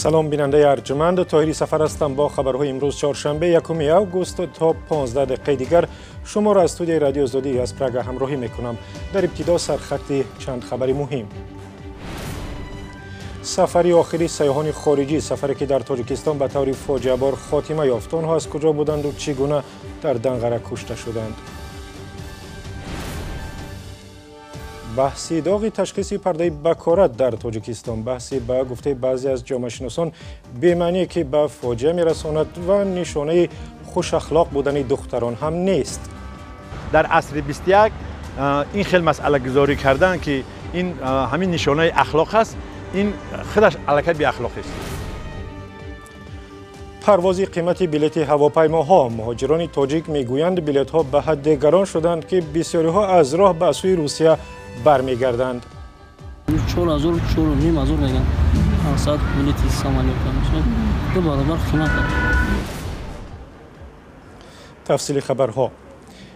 سلام بیننده ارجمند، طاهری سفر هستم با خبرهای امروز چهارشنبه 1 آگوست تا 15 دقیقه دیگر شما را از استودیوی رادیو آزادی از پراگ همراهی میکنم. در ابتدا سرخط چند خبری مهم. سفری آخری سیاحان خارجی، سفری که در تاجیکستان به طور فاجعه بار خاتمه یافت، آنها از کجا بودند و چگونه در دنقره کشته شدند؟ بحثی داغ تشخیص پرده بکارت در تاجیکستان، بحثی به گفته بعضی از جامعه شناسان بی‌معنی که به فاجعه میرساند و نشانه خوش اخلاق بودن دختران هم نیست. در عصر 21 این خیلی مسئله گذاری کردن که این همین نشانه اخلاق است، این خودش علاقه به اخلاق است. پروازی قیمت بلیط هواپیماها، مهاجران تاجیک میگویند بلیط ها به حد گران شدند که بسیاری ها از راه به سوی روسیه برمیگردند. 4000 4000 میگن 500 بلیط سامانه میشه دو برابر قیمت. تفصیل خبرها.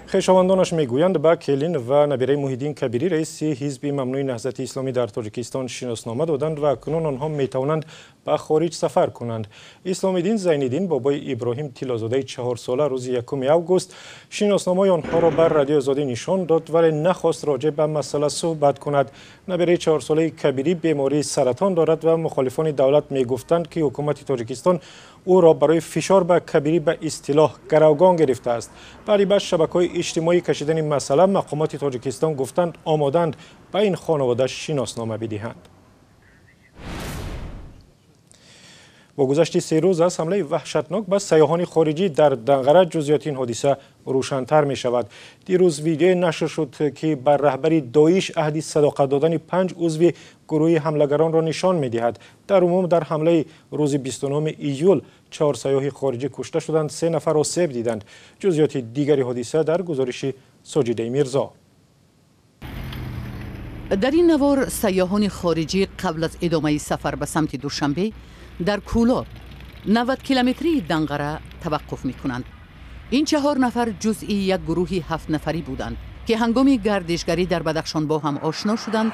خویشاوندانش میگویند به کلین و نبیره محیدین کبیری رئیس حزب ممنوع نهضت اسلامی در تاجیکستان شناسنامه دادند و اکنون آنها میتوانند به خارج سفر کنند. اسلام الدین زین‌الدین بابای ابراهیم طلازاده 4 ساله روز 1 آگوست شناسنامه آنها را بر رادیو آزادی نشان داد ولی نخواست راجع به مسئله صحبت کند. نبیره 4 ساله کبیری بیماری سرطان دارد و مخالفان دولت میگفتند که حکومت تاجیکستان او را برای فشار به کبیری به اصطلاح گروگان گرفته است. ولی به شبکه‌های اجتماعی کشیدن مسئله، مقامات تاجیکستان گفتند آمادند به این خانواده شناسنامه بدهند. با گذشت 3 روز از حمله وحشتناک به سیاحان خارجی در دنقره جزئیات این حادثه روشن‌تر می شود. دیروز ویدیو نشر شد که بر رهبری داعش عهد صداقت دادن 5 عضو گروه حملگران را نشان می دهد. در عموم در حمله روز 29 ایول 4 سیاح خارجی کشته شدند، 3 نفر آسیب دیدند. جزئیات دیگری حادثه در گزارش ساجده میرزا. در این نوار سیاحان خارجی قبل از ادامه سفر به سمت دوشنبه در کولاب 90 کیلومتری دنقره توقف می کنند. این 4 نفر جزئی یک گروه 7 نفری بودند که هنگام گردشگری در بدخشان با هم آشنا شدند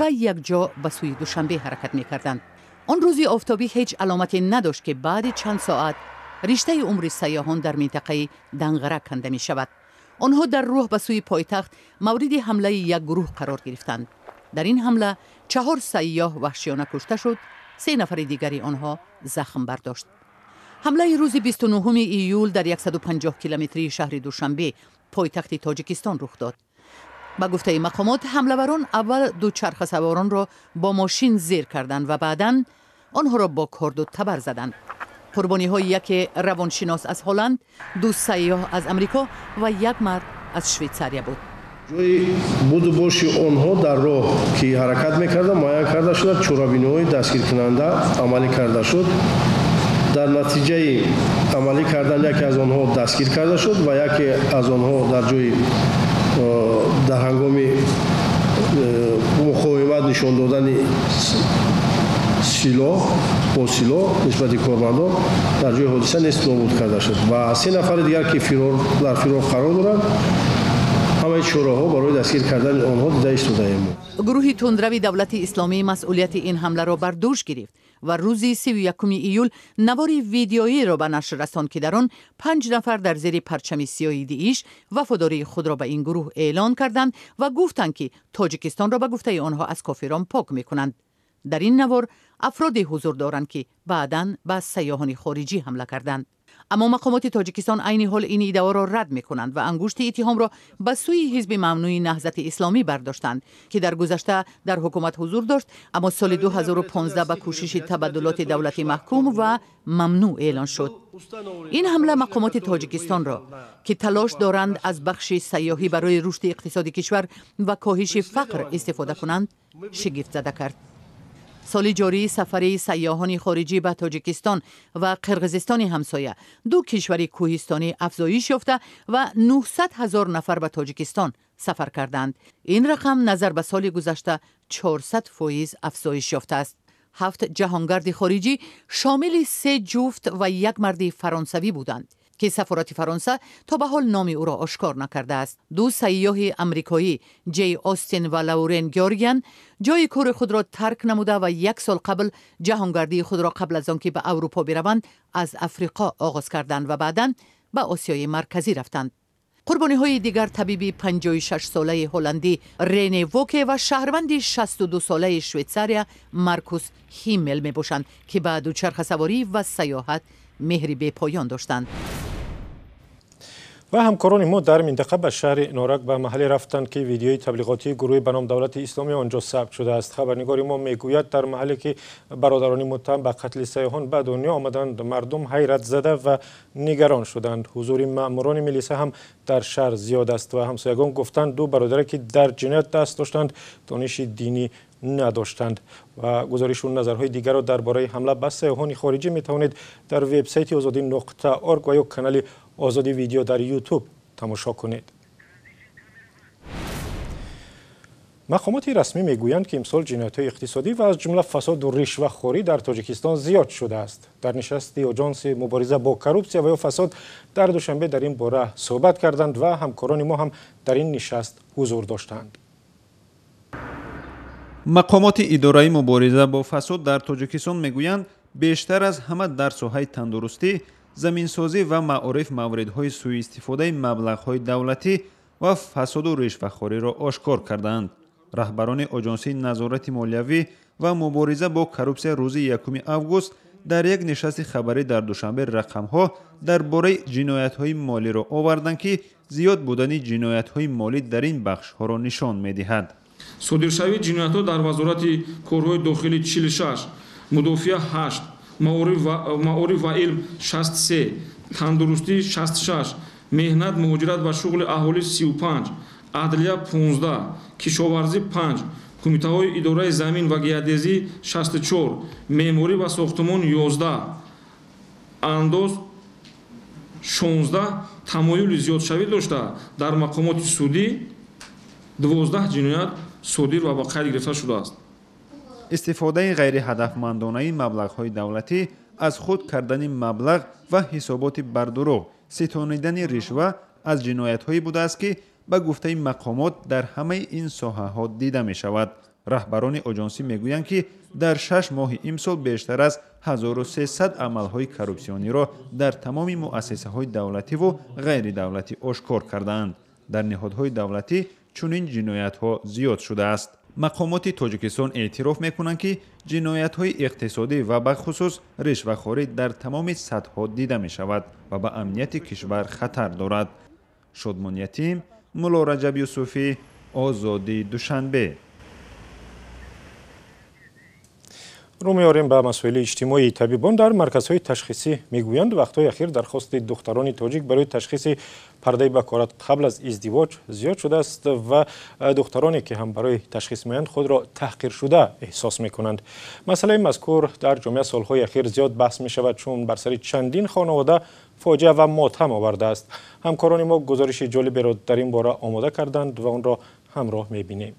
و یک جا به سوی دوشنبه حرکت می کردند. آن روزی آفتابی هیچ علامتی نداشت که بعد چند ساعت رشته عمر سیاحان در منطقه دنقره کنده می شود. آنها در راه به سوی پایتخت مورد حمله یک گروه قرار گرفتند. در این حمله 4 سیاح وحشیانه کشته شد، 3 نفر دیگری آنها زخم برداشت. حمله روز 29 ایول در 150 کیلومتری شهر دوشنبه پایتخت تاجیکستان رخ داد. با گفته مقامات حمله‌وران اول 2 چرخ سواران را با ماشین زیر کردند و بعداً آنها را با کارد و تبر زدند. قربانی‌های یک روانشناس از هلند، 2 سیاح از امریکا و 1 مرد از شویتزاریا بود. جوی بود باشی آنها در راه که حرکت میکردن معین کرده شد، چورابین‌های دستگیر کننده عملی کرده شد. در نتیجه عملی کردن یکی از آنها دستگیر کرده شد و یکی از آنها در جوی در هنگام مقاومت نشان دادن با سلاح نسبت کارمندان در جوی حادثه نیست نابود کرده شد و 3 نفر دیگر که در فرار قرار دارند همه چراها برای دستگیر کردن آنها دیده ایم. گروه تندروی دولت اسلامی مسئولیت این حمله را بر دوش گرفت و روز 31 ایول نواری ویدیویی را به نشر رساند که در آن 5 نفر در زیر پرچم سیاه داعش وفاداری خود را به این گروه اعلان کردند و گفتند که تاجیکستان را به گفته آنها از کافران پاک می‌کنند. در این نوار افرادی حضور دارند که بعداً به سیاحان خارجی حمله کردند. اما مقامات تاجیکستان عین حال این ادعا را رد می‌کنند و انگشت اتهام را به سوی حزب ممنوع نهضت اسلامی برداشتند که در گذشته در حکومت حضور داشت اما سال 2015 به کوشش تبادلات دولت محکوم و ممنوع اعلان شد. این حمله مقامات تاجیکستان را که تلاش دارند از بخش سیاحی برای رشد اقتصادی کشور و کاهش فقر استفاده کنند شگفت زده کرد. سال جاری سفر سیاحان خارجی به تاجیکستان و قرقیزستان همسایه، 2 کشور کوهستانی افزایش یافته و 900,000 نفر به تاجیکستان سفر کردند. این رقم نظر به سال گذشته 400% افزایش یافته است. 7 جهانگرد خارجی شامل 3 جفت و 1 مرد فرانسوی بودند که سفارت فرانسه تا به حال نام او را آشکار نکرده است. دو سیاح آمریکایی جی آستین و لورین گیورگیان جای کور خود را ترک نموده و 1 سال قبل جهانگردی خود را قبل از آنکه به اروپا بروند از افریقا آغاز کردند و بعداً به آسیای مرکزی رفتند. قربانی های دیگر طبیبی 56 ساله هلندی رینه ووکه و شهروندی 62 ساله شویتزاریا مارکوس هیمل می باشند که به دوچرخه سواری و سیاحت مهری به پایان داشتند. و همکاران ما در منطقه به شهر نارک به محل رفتند که ویدیوی تبلیغاتی گروه به نام دولت اسلامی آنجا ثبت شده است. خبرنگار ما میگوید در محلی که برادران متهم به قتل سیاحان به دنیا آمدند مردم حیرت زده و نگران شدند. حضور ماموران میلیسا هم در شهر زیاد است و همسایگان گفتند دو برادر که در جنایت دست داشتند دانش دینی نداشتند و گزارشون نظرهای دیگر را درباره حمله به سیاحان خارجی می توانید در وبسایت azadi.org و یا کانال آزادی ویدیو در یوتیوب تماشا کنید. مقامات رسمی میگویند که امسال جنایت‌های اقتصادی و از جمله فساد و رشوه‌خوری در تاجیکستان زیاد شده است. در نشست آژانس مبارزه با کروپسیا و یا فساد در دوشنبه در این باره صحبت کردند و همکاران ما هم در این نشست حضور داشتند. مقامات اداره مبارزه با فساد در تاجیکستان میگویند بیشتر از همه در ساحه تندرستی، زمینسازی و معارف موردهای سوء استفاده مبلغ‌های دولتی و فساد و رشوه‌خوری را آشکار کردند. رهبران آژانس نظارت مالیوی و مبارزه با کروپسیا روز 1 آگوست در یک نشست خبری در دوشنبه رقم‌ها درباره جنایت‌های مالی را آوردند که زیاد بودن جنایت‌های مالی در این بخش‌ها را نشان می‌دهد. صادرشوی جنایت‌ها در وزارت کارهای داخلی 46، مدافع 8، معارف و علم 63، تندرستی 66، مهنت مهاجرت و شغل اهالی 35، عدلیه 15، کشاورزی 5، کمیته‌های اداره زمین و گیاه‌دزی 64، معماری و ساختمان 11، انداز 16 تمایل زیادشوی داشته در مقامات سودی 12 جنایت صادر و با قید گرفته شده است. استفاده غیر هدفمندانه مبلغ‌های دولتی، از خود کردن مبلغ و حسابات بردروغ، ستانیدن رشوه از جنایت‌هایی بوده است که به گفته مقامات در همه این ساحه‌ها دیده می‌شود. رهبران آژانسی میگویند که در 6 ماه امسال بیشتر از 1300 عمل‌های کروپسیونی را در تمام مؤسسه‌های دولتی و غیر دولتی آشکار کردند. در نهادهای دولتی چنین جنایت‌ها زیاد شده است. مقامات تاجیکستان اعتراف می‌کنند که جنایت‌های اقتصادی و به خصوص رشوه‌خوری در تمام سطح‌ها دیده می‌شود و به امنیت کشور خطر دارد. شادمان یتیم، مولا رجب یوسفی، آزادی دوشنبه. رو میاریم به مسائل اجتماعی. طبیبان در مرکزهای تشخیصی میگویند وقتهای اخیر درخواست دختران تاجیک برای تشخیص پرده بکارت قبل از ازدواج زیاد شده است و دخترانی که هم برای تشخیص میآیند خود را تحقیر شده احساس میکنند. مسئله مذکور در جامعه سالهای اخیر زیاد بحث می شود چون بر سر چندین خانواده فاجعه و ماتم آورده است. همکاران ما گزارش جالبی را در این باره آماده کردند و آن را همراه میبینیم.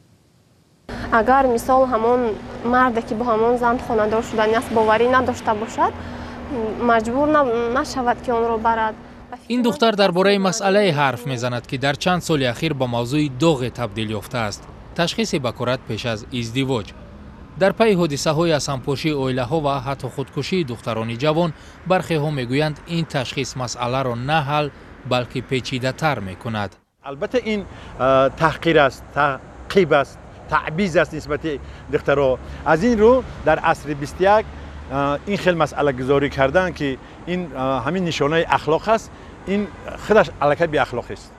اگر مثال همان مرد که با همان زن خانه‌دار شدنی است باوری نداشته باشد مجبور نشود که آن را برد. این دختر درباره مسئله حرف میزند که در چند سال اخیر با موضوع داغ تبدیل یافته است: تشخیص بکارت پیش از ازدواج. در پی حادثه های از همپاشی عائله ها و حتی خودکشی دختران جوان، برخی ها میگویند این تشخیص مسئله را نه حل بلکه پیچیده تر میکند. البته این تحقیر است، تعقیب است، تعبیز است نسبت دخترها. از این رو در عصر 21 این خیلی مسئله گذاری کردن که این همین نشانه اخلاق است، این خودش علاقه به اخلاق است.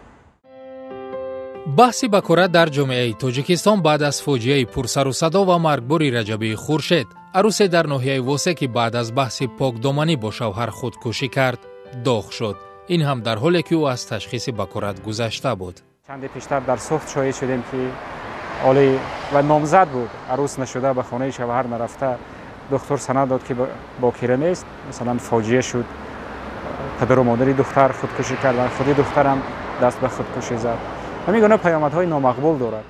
بحث بکارت در جامعه تاجیکستان بعد از فاجعه پرسر و صدا و مرگبار رجب خورشید، عروس در ناحیه واسه که بعد از بحث پاکدامنی با شوهر خودکشی کرد، داغ شد. این هم در حالی که او از تشخیص بکارت گذشته بود. چند پیشتر در صفت شاهد شدیم که عالی و نامزد بود، عروس نشده، به خانه شوهر نرفته، دکتر سند داد که باکره نیست، مثلا فاجعه شد، پدر و مادر دختر خودکشی کردن، خود دخترم دست به خودکشی زد. همین گونه پیامدهای نامقبول دارد.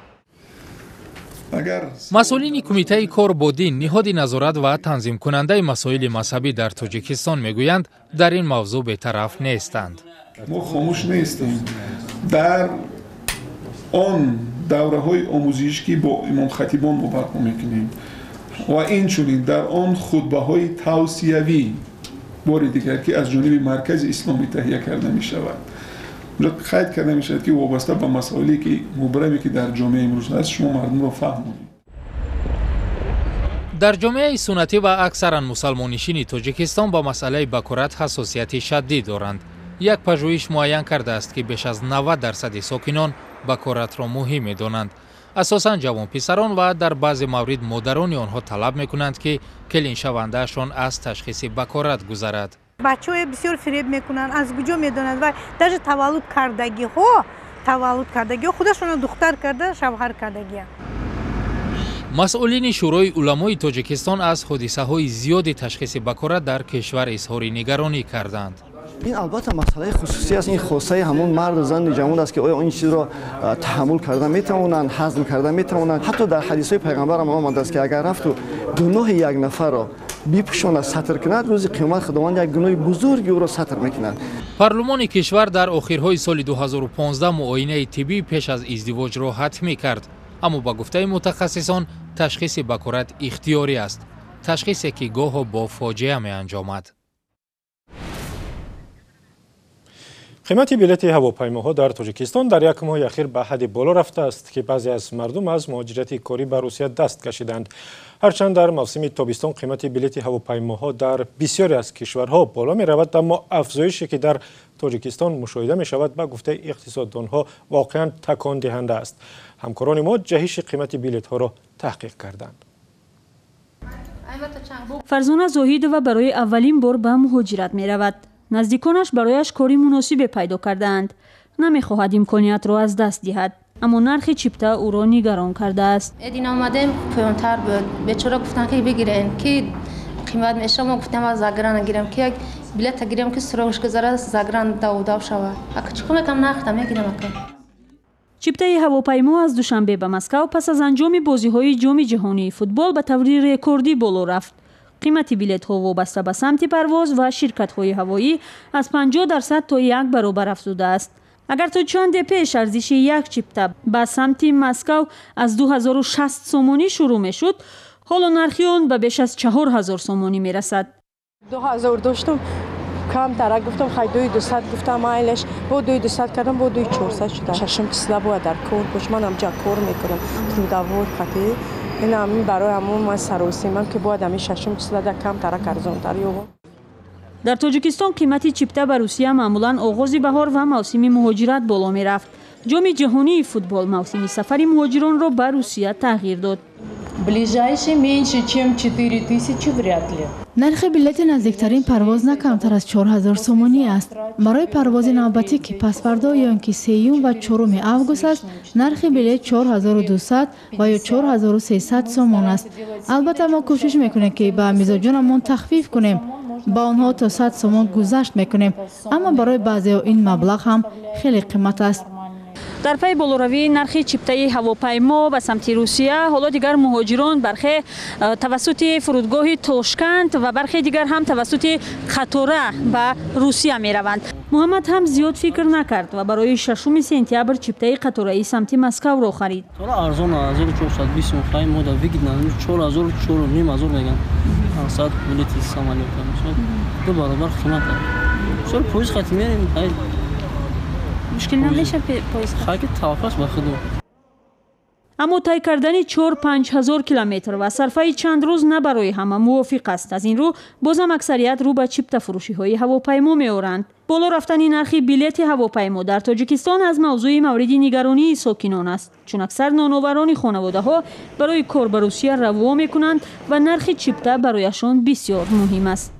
масъулини кумитаи кор бо дин, ниҳоди назорат ва танзимкунандаи масоили мазҳабӣ дар Тоҷикистон мегӯянд, дар ин мавзӯъ бетараф нестанд. мо хомӯш нестем. дар он давраҳои омӯзишӣ ки бо имомхатибон мо барпо мекунем ва инчунин дар он хутбаҳои тавсиявӣ бори дигар ки аз ҷониби маркази исломӣ таҳия карда мешавад, қайд карда мешавад ки вобаста ба масоиле ки мубраме ки дар ҷомеа имрӯз ҳаст, шумо мардумро фаҳмонед. дар ҷомеаи суннатӣ ва аксаран мусалмонишини Тоҷикистон ба масъалаи бакурат ҳассосияти шаддид доранд. як пажӯҳиш муайян кардааст ки беш аз 90% сокинон бакуратро муҳим медонанд. асосан ҷавонписарон ва дар баъзе маврид модарони онҳо талаб мекунанд ки келиншавандаашон аз ташхиси бакурат гузарад. бачаҳо бисёр фиреб мекунанд, аз куҷо медонанд ва даже таваллудкардагиҳо худашонро духтар карда шавҳар кардагианд. масъулини шӯрои уламои Тоҷикистон аз ҳодисаҳои зиёди ташхиси бакурат дар кишвар изҳори нигаронӣ карданд. این البته مسئله خصوصی است. این خاصه همون مرد و زن جوان است که آیا این چیز را تحمل کرده میتوانند، هضم کرده میتوانند. حتی در حدیث های پیغمبر هم آمده است که اگر رفت و گناه یک نفر را بپوشاند، ستر کند، روز قیامت خداوند یک گناه بزرگی او را ستر میکند. پارلمانی کشور در آخرهای سال 2015 معاینه طبی پیش از ازدواج را حتمی کرد، اما با گفته متخصصان تشخیص بکورت اختیاری است، تشخیصی که گاه با فاجعه می انجامد. قیمت بلیط هواپیماها در تاجیکستان در یک ماه اخیر به حدی بالا رفته است که بعضی از مردم از مهاجرت کاری به روسیه دست کشیدند. هرچند در موسم تابستان قیمت بلیط هواپیماها در بسیاری از کشورها بالا می رود، اما افزایشی که در تاجیکستان مشاهده می شود به گفته اقتصاددانها واقعا تکان دهنده است. همکاران ما جهش قیمت بلیط ها را تحقیق کردند. فرزانه زاهدова برای اولین بار به مهاجرت می رود. نزدیکانش برایش کاری مناسب پیدا کردند. نمیخواهد امکانیت را از دست دهد، اما نرخ چیپتا او را نگران کرده است. ادین آمدیم پایان‌تر بود. بیچاره گفتن که بگیرین که قیمت میشه. ما گفتم از زاگران نگیرم که بلیط گیرم که سراغش گذاره زاگران داو شود. اگه چیکار میکنم نخدم میگیرم اکن. چیپتای هواپیما از دوشنبه به مسکو پس از انجام بازی‌های جام جهانی فوتبال به طور رکوردی بالا رفت. قیمت بلیط‌ها وابسته به سمت پرواز و شرکت‌های هوایی از 50% تا 1 برابر افزوده است. اگر تا چند پیش ارزش یک چیپتا به سمت مسکو از 2060 سومانی شروع می‌شد، حالا نرخ آن به بیش از 4000 سومانی می‌رسد. 2000 داشتم، کم تر گفتم خیلی 2200 گفتم ایلش با 2200 کردم با 2400 شد. ششم چیزا بود در کور باش، من همجا کور میکنم تو داور خاطی این همین برای همون ما سروسیمم که باید همین ششم چیزا در کم تر ارزان‌تر یوبم. در تاجیکستان قیمت چیپتا به روسیه معمولاً آغاز بهار و موسم مهاجرت بالا میرفت. جام جهانی فوتبال موسم سفر مهاجران را به روسیه تغییر داد. ближайший меньше чем 4000 вряд ли. نرخ بلیط نزدیکترین پرواز نه کمتر از 4000 سومانی است. برای پرواز نوبتی که پس‌فردا یا اینکه 3 و 4 آگوست است، نرخ بلیط 4200 و یا 4300 سومان است. البته ما کوشش میکنیم که به مزاجانمون تخفیف کنیم. با آنها تا 100 سومان گذشت میکنیم، اما برای بعضی این مبلغ هم خیلی قیمت است. در پی بالاروی نرخ چیپتای هواپیما به سمت روسیه، حالا دیگر مهاجران برخی توسط فرودگاه تاشکند و برخی دیگر هم توسط قطاره به روسیه می روند. محمد هم زیاد فکر نکرد و برای 6 سپتامبر چیپتای قطاره‌ای سمت مسکو را خرید. حالا ارزان 1420 می‌خوایم ما در ویگن 4000 4500 میگن. 700 بلیط سامانه میشه. دو برابر قیمت داره. چرا پولیس خط میاریم؟ مشکل نمیشه پاییز خاکی توافقش با خودو. اما طی کردن 4-5 هزار کیلومتر و صرفه چند روز نه برای همه موافق است. از این رو بازم اکثریت رو به چیپتا فروشی های هواپیما می‌آورند. بالا رفتن نرخ بلیط هواپیما در تاجیکستان از موضوع مورد نگرانی ساکنان است، چون اکثر نانآوران خانواده ها برای کار به روسیه روا می‌کنند و نرخ چیپتا برایشان بسیار مهم است.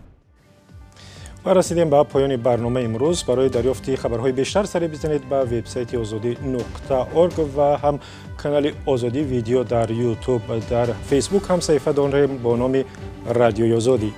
و رسیدیم به پایان برنامه امروز. برای دریافت خبرهای بیشتر سری بزنید به وبسایت azadi.org و هم کانال آزادی ویدیو در یوتیوب. در فیسبوک هم صفحه داریم با نام رادیوی آزادی.